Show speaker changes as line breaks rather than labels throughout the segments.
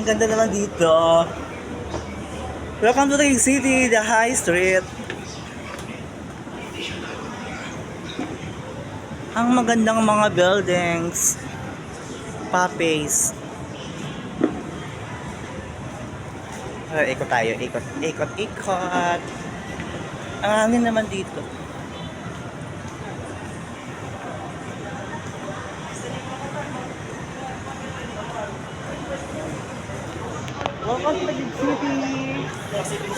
Ang ganda naman dito. Welcome to Taguig City, the High Street. Ang magandang mga buildings. Papes. Ikot tayo, ikot. Ang hangin naman dito. Welcome to Taguig City.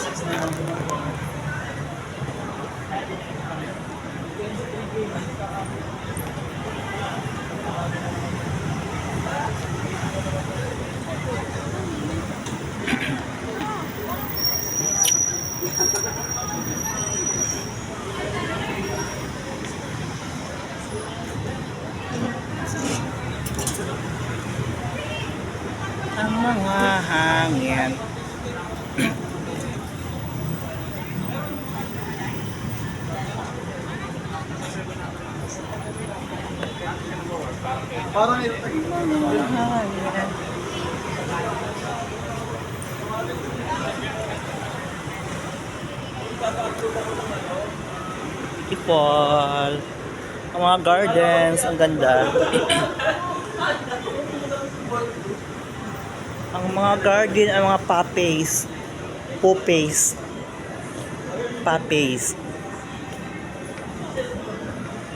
Ang mga hangin.
Parang
Mga hangin. People. Ang mga gardens, ang ganda. Ang mga garden, ang mga papes.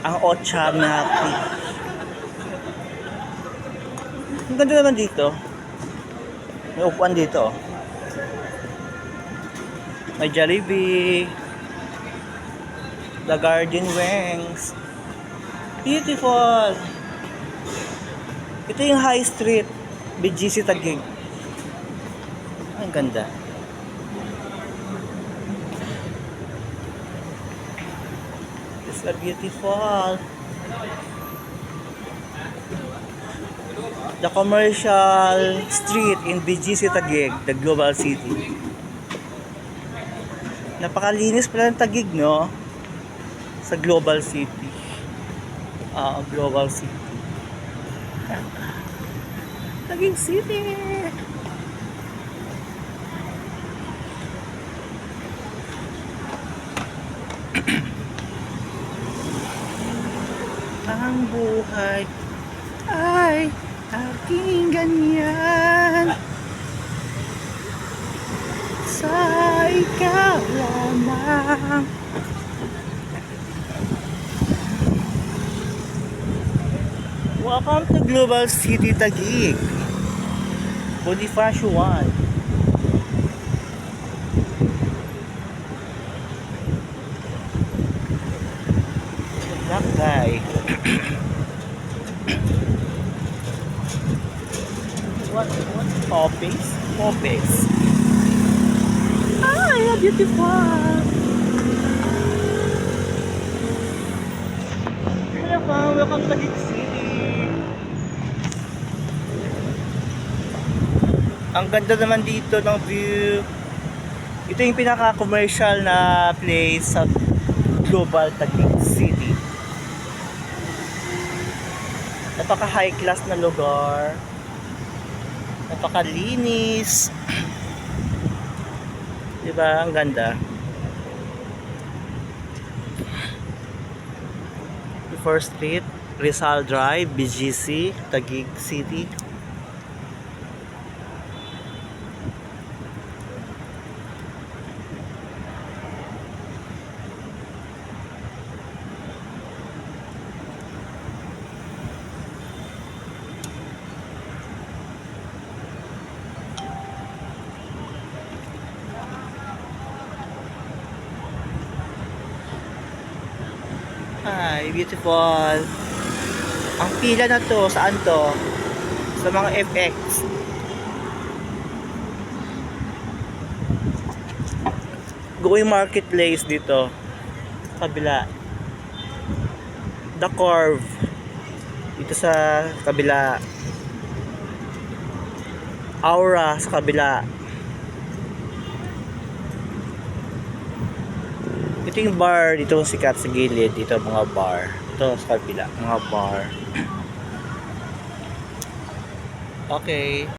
Ang Ochanaki. Ang ganda naman dito. May upuan dito. May Jollibee. The Garden Wings. Beautiful. Ito yung High Street. BGC Taguig. Ang ganda. It's a beautiful. The commercial street in BGC Taguig, the global city. Napakalinis pala ng Taguig, no? Sa global city. Global city. Taguig City. Ang buhay ay aking ganyan. Sa ikaw lamang. Welcome to Global City Taguig. Bonifacio 1. Black guy. What poppies? Poppies. How beautiful. Welcome to Taguig City. Ang ganda naman dito ng view. Ito yung pinaka-commercial na place sa Global Taguig City. Napaka-high class na lugar. Napakalinis. Diba? Ang ganda. First Street, Rizal Drive, BGC, Taguig City. Ay, beautiful. Ang pila na to, saan to? Sa mga FX. Going marketplace dito. Kabila. The Curve. Dito sa kabila. Aura sa kabila. Ito yung bar dito sikat sa gilid. Dito mga bar. Ito sa kabila mga bar. Okay.